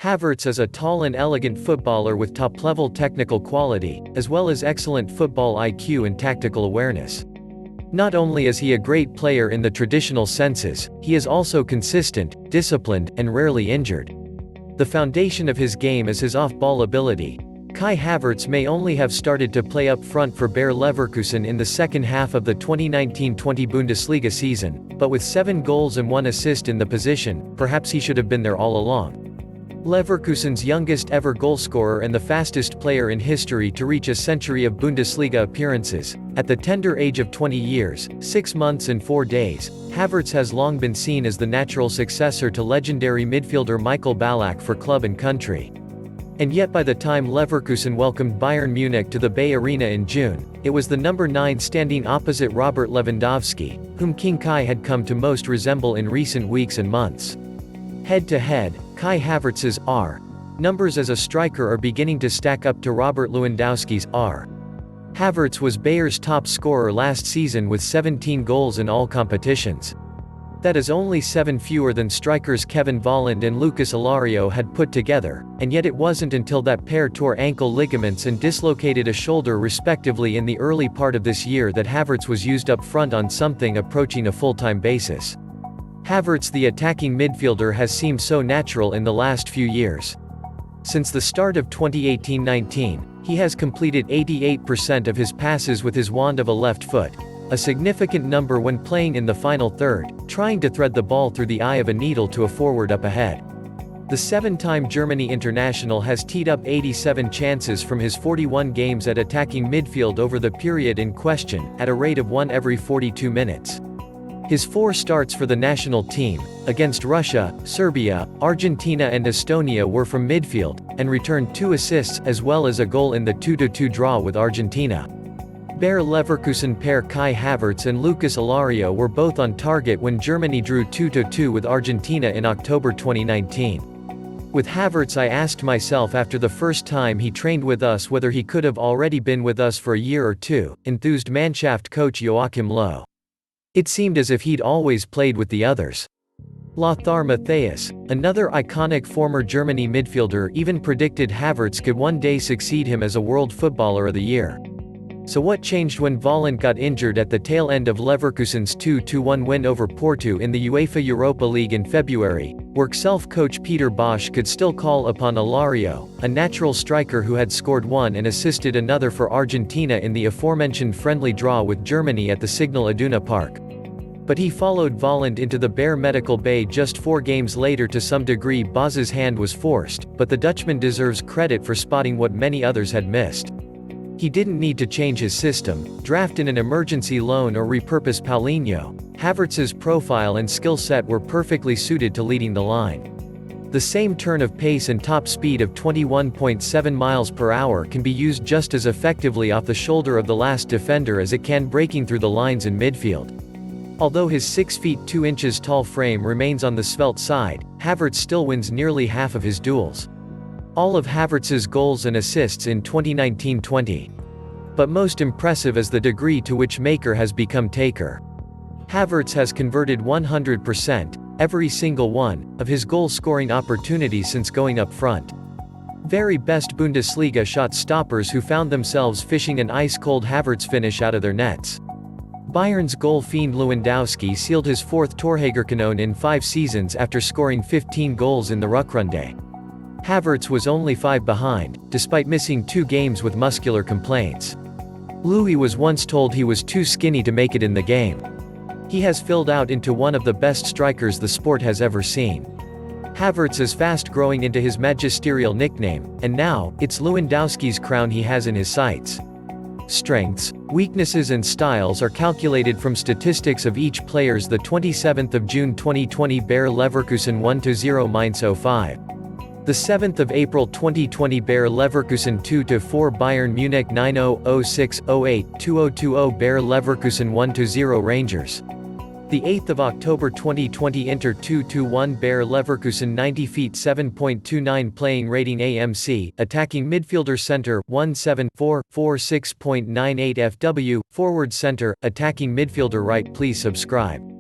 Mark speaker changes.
Speaker 1: Havertz is a tall and elegant footballer with top-level technical quality, as well as excellent football IQ and tactical awareness. Not only is he a great player in the traditional senses, he is also consistent, disciplined, and rarely injured. The foundation of his game is his off-ball ability. Kai Havertz may only have started to play up front for Bayer Leverkusen in the second half of the 2019-20 Bundesliga season, but with 7 goals and 1 assist in the position, perhaps he should have been there all along. Leverkusen's youngest ever goalscorer and the fastest player in history to reach a century of Bundesliga appearances, at the tender age of 20 years, 6 months and 4 days, Havertz has long been seen as the natural successor to legendary midfielder Michael Ballack for club and country. And yet by the time Leverkusen welcomed Bayern Munich to the Bay Arena in June, it was the number 9 standing opposite Robert Lewandowski, whom King Kai had come to most resemble in recent weeks and months. Head-to-head, Kai Havertz's numbers as a striker are beginning to stack up to Robert Lewandowski's. Havertz was Bayer's top scorer last season with 17 goals in all competitions. That is only 7 fewer than strikers Kevin Volland and Lucas Alario had put together, and yet it wasn't until that pair tore ankle ligaments and dislocated a shoulder respectively in the early part of this year that Havertz was used up front on something approaching a full-time basis. Havertz, the attacking midfielder, has seemed so natural in the last few years. Since the start of 2018-19, he has completed 88% of his passes with his wand of a left foot, a significant number when playing in the final third, trying to thread the ball through the eye of a needle to a forward up ahead. The 7-time Germany international has teed up 87 chances from his 41 games at attacking midfield over the period in question, at a rate of 1 every 42 minutes. His 4 starts for the national team, against Russia, Serbia, Argentina and Estonia, were from midfield, and returned 2 assists as well as a goal in the 2-2 draw with Argentina. Bayer Leverkusen pair Kai Havertz and Lucas Alario were both on target when Germany drew 2-2 with Argentina in October 2019. With Havertz, I asked myself after the first time he trained with us whether he could have already been with us for a year or two, enthused Mannschaft coach Joachim Low. It seemed as if he'd always played with the others. Lothar Matthäus, another iconic former Germany midfielder, even predicted Havertz could one day succeed him as a World Footballer of the Year. So what changed when Volland got injured at the tail end of Leverkusen's 2-1 win over Porto in the UEFA Europa League in February, where self-coach Peter Bosz could still call upon Alario, a natural striker who had scored 1 and assisted another for Argentina in the aforementioned friendly draw with Germany at the Signal Iduna Park. But he followed Volland into the bare medical bay just 4 games later. To some degree Bosz's hand was forced, but the Dutchman deserves credit for spotting what many others had missed. He didn't need to change his system, draft in an emergency loan or repurpose Paulinho. Havertz's profile and skill set were perfectly suited to leading the line. The same turn of pace and top speed of 21.7 miles per hour can be used just as effectively off the shoulder of the last defender as it can breaking through the lines in midfield. Although his 6 feet 2 inches tall frame remains on the svelte side, Havertz still wins nearly half of his duels. All of Havertz's goals and assists in 2019-20. But most impressive is the degree to which maker has become taker. Havertz has converted 100%, every single one, of his goal-scoring opportunities since going up front. Very best Bundesliga shot stoppers who found themselves fishing an ice-cold Havertz finish out of their nets. Bayern's goal fiend Lewandowski sealed his 4th Torjägerkanon in 5 seasons after scoring 15 goals in the Rückrunde. Havertz was only 5 behind, despite missing 2 games with muscular complaints. Louis was once told he was too skinny to make it in the game. He has filled out into one of the best strikers the sport has ever seen. Havertz is fast growing into his magisterial nickname, and now, it's Lewandowski's crown he has in his sights. Strengths, weaknesses and styles are calculated from statistics of each player's the 27th of June 2020 Bayer Leverkusen 1-0 Mainz 05. The 7th of April 2020 Bayer Leverkusen 2-4 Bayern Munich 9-0, 0-6, 0-8, 2-0, 2-0 Bayer Leverkusen 1-0 Rangers. The 8th of October 2020 Inter 2-1 Bayer Leverkusen 90 feet 7.29 playing rating AMC, attacking midfielder center, 174, 46.98 FW, forward center, attacking midfielder right. Please subscribe.